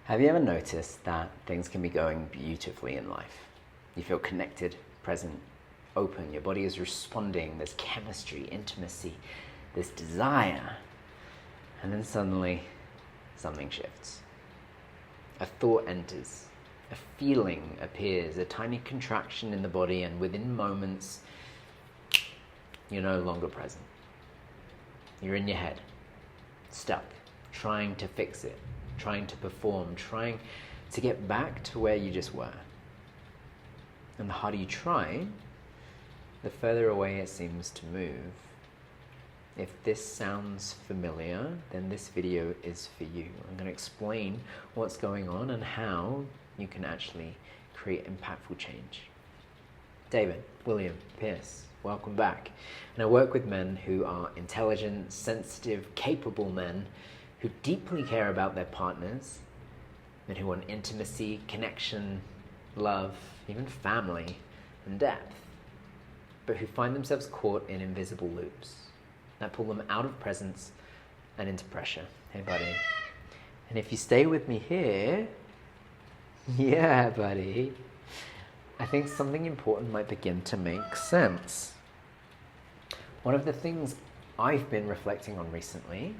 Have you ever noticed that things can be going beautifully in life? You feel connected, present, open, your body is responding, there's chemistry, intimacy, there's desire, and then suddenly something shifts. A thought enters, a feeling appears, a tiny contraction in the body, and within moments, you're no longer present. You're in your head, stuck, trying to fix it, trying to perform, trying to get back to where you just were. And the harder you try, the further away it seems to move. If this sounds familiar, then this video is for you. I'm going to explain what's going on and how you can actually create impactful change. David, William, Pearce, welcome back. And I work with men who are intelligent, sensitive, capable men who deeply care about their partners and who want intimacy, connection, love, even family and depth, but who find themselves caught in invisible loops that pull them out of presence and into pressure. Hey, buddy. And if you stay with me here, yeah, buddy, I think something important might begin to make sense. One of the things I've been reflecting on recently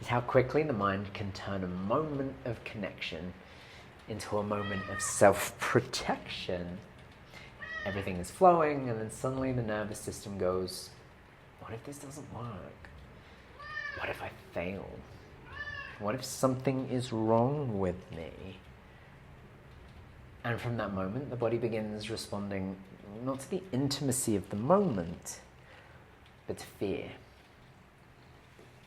is how quickly the mind can turn a moment of connection into a moment of self-protection. Everything is flowing, and then suddenly the nervous system goes, what if this doesn't work? What if I fail? What if something is wrong with me? And from that moment, the body begins responding not to the intimacy of the moment, but to fear.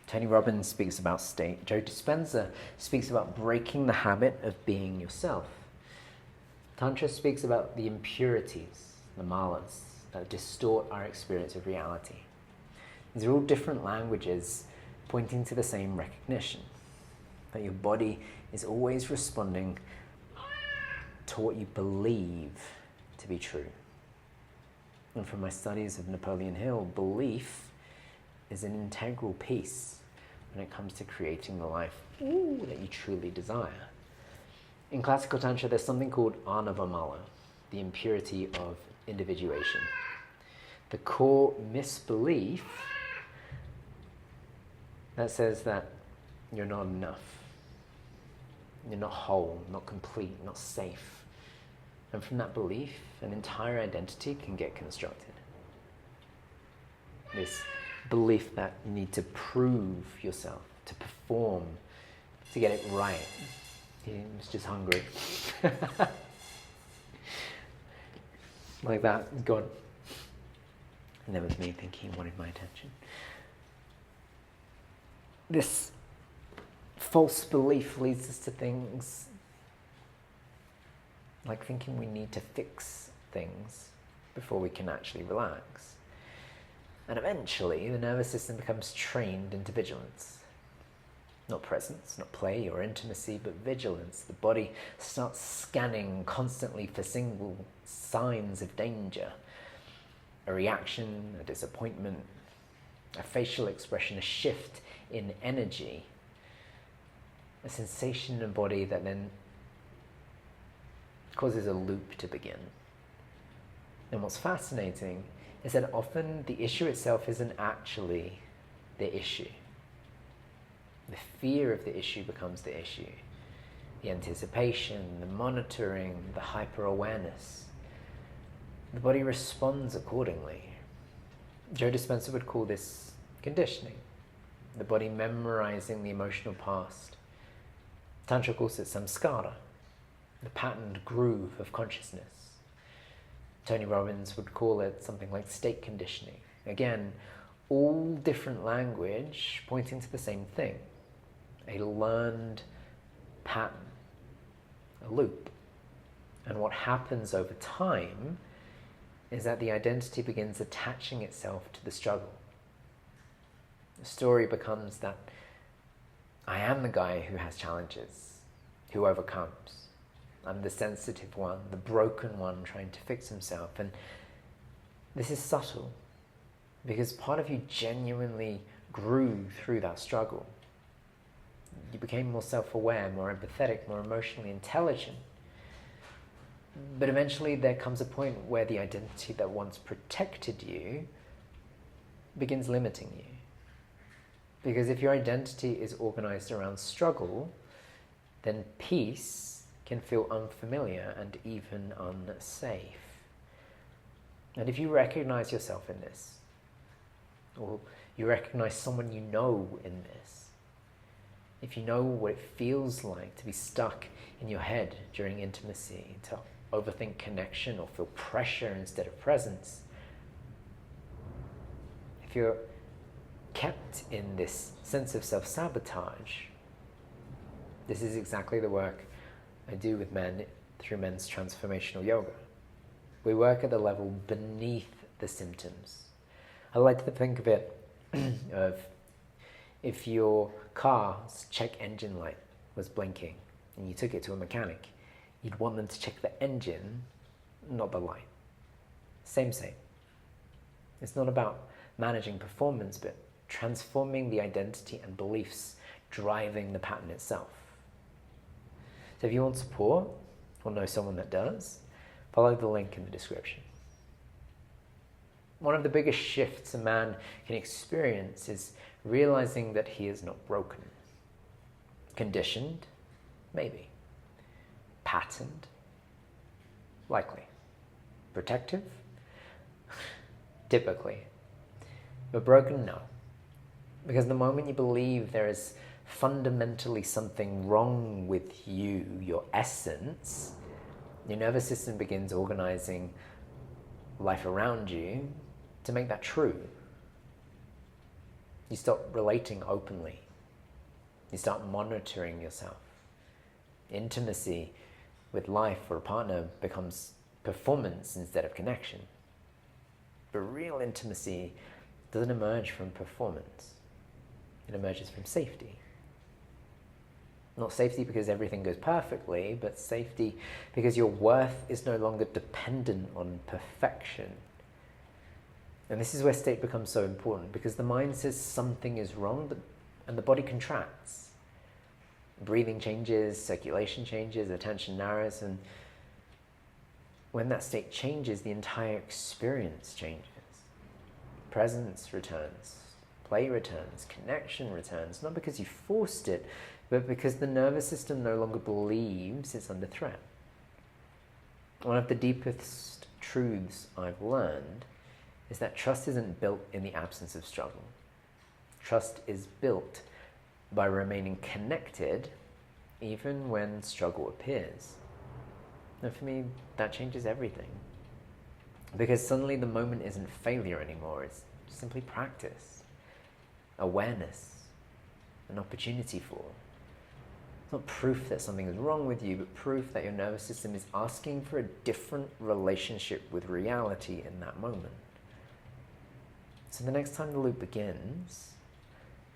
Tony Robbins speaks about state. Joe Dispenza speaks about breaking the habit of being yourself. Tantra speaks about the impurities, the malas, that distort our experience of reality. These are all different languages pointing to the same recognition, that your body is always responding to what you believe to be true. And from my studies of Napoleon Hill, belief is an integral piece when it comes to creating the life that you truly desire. In classical Tantra, there's something called anavamala, the impurity of individuation. The core misbelief that says that you're not enough, you're not whole, not complete, not safe. And from that belief, an entire identity can get constructed. This belief that you need to prove yourself, to perform, to get it right. He was just hungry. Like that, gone. And there was me thinking he wanted my attention. This false belief leads us to things like thinking we need to fix things before we can actually relax. And eventually, the nervous system becomes trained into vigilance. Not presence, not play or intimacy, but vigilance. The body starts scanning constantly for single signs of danger. A reaction, a disappointment, a facial expression, a shift in energy, a sensation in the body that then causes a loop to begin. And what's fascinating is that often the issue itself isn't actually the issue. The fear of the issue becomes the issue. The anticipation, the monitoring, the hyper-awareness. The body responds accordingly. Joe Dispenza would call this conditioning. The body memorizing the emotional past. Tantra calls it samskara, the patterned groove of consciousness. Tony Robbins would call it something like state conditioning. Again, all different language pointing to the same thing. A learned pattern, a loop. And what happens over time is that the identity begins attaching itself to the struggle. The story becomes that I am the guy who has challenges, who overcomes. I'm the sensitive one, the broken one trying to fix himself. And this is subtle because part of you genuinely grew through that struggle. You became more self-aware, more empathetic, more emotionally intelligent. But eventually there comes a point where the identity that once protected you begins limiting you. Because if your identity is organized around struggle, then peace can feel unfamiliar and even unsafe. And if you recognize yourself in this, or you recognize someone you know in this, if you know what it feels like to be stuck in your head during intimacy, to overthink connection or feel pressure instead of presence, if you're kept in this sense of self-sabotage, this is exactly the work I do with men through men's transformational yoga. We work at the level beneath the symptoms. I like to think of it of if your car's check engine light was blinking and you took it to a mechanic, you'd want them to check the engine, not the light. Same. It's not about managing performance, but transforming the identity and beliefs driving the pattern itself. So if you want support, or know someone that does, follow the link in the description. One of the biggest shifts a man can experience is realizing that he is not broken. Conditioned? Maybe. Patterned? Likely. Protective? Typically. But broken? No. Because the moment you believe there is fundamentally something wrong with you, your essence, your nervous system begins organizing life around you to make that true. You stop relating openly. You start monitoring yourself. Intimacy with life or a partner becomes performance instead of connection. But real intimacy doesn't emerge from performance. It emerges from safety. Not safety because everything goes perfectly, but safety because your worth is no longer dependent on perfection. And this is where state becomes so important, because the mind says something is wrong, and the body contracts. Breathing changes, circulation changes, attention narrows, and when that state changes, the entire experience changes. Presence returns, play returns, connection returns, not because you forced it, but because the nervous system no longer believes it's under threat. One of the deepest truths I've learned is that trust isn't built in the absence of struggle. Trust is built by remaining connected even when struggle appears. And for me, that changes everything. Because suddenly the moment isn't failure anymore, it's simply practice, awareness, an opportunity for. It's not proof that something is wrong with you, but proof that your nervous system is asking for a different relationship with reality in that moment. So the next time the loop begins,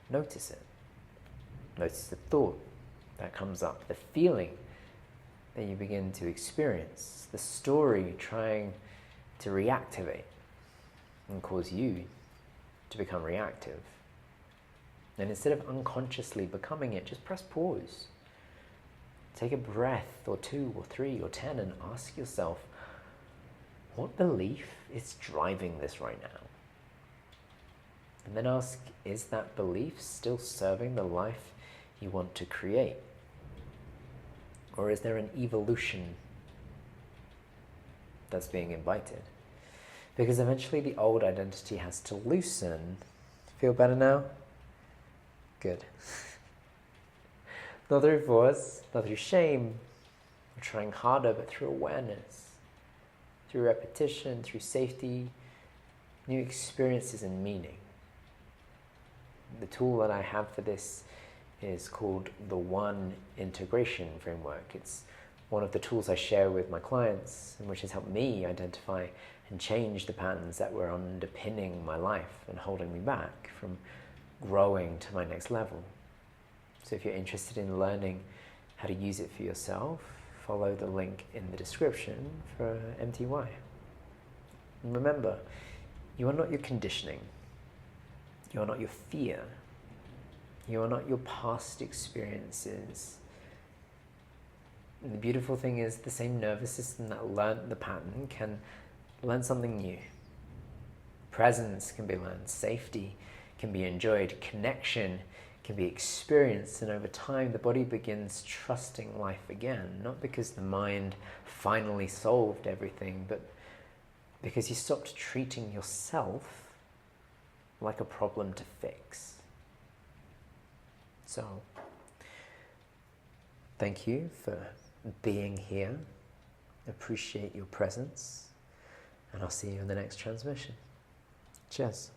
notice it. Notice the thought that comes up, the feeling that you begin to experience, the story trying to reactivate and cause you to become reactive. And instead of unconsciously becoming it, just press pause. Take a breath or 2 or 3 or 10 and ask yourself, what belief is driving this right now? And then ask, is that belief still serving the life you want to create? Or is there an evolution that's being invited? Because eventually the old identity has to loosen. Feel better now? Good. Not through force, not through shame, or trying harder, but through awareness, through repetition, through safety, new experiences and meaning. The tool that I have for this is called the One Integration Framework. It's one of the tools I share with my clients, and which has helped me identify and change the patterns that were underpinning my life and holding me back from growing to my next level. So if you're interested in learning how to use it for yourself, follow the link in the description for MTY. And remember, you are not your conditioning. You are not your fear. You are not your past experiences. And the beautiful thing is the same nervous system that learned the pattern can learn something new. Presence can be learned. Safety can be enjoyed. Connection can be experienced. And over time, the body begins trusting life again. Not because the mind finally solved everything, but because you stopped treating yourself like a problem to fix. So, thank you for being here. Appreciate your presence. And I'll see you in the next transmission. Cheers.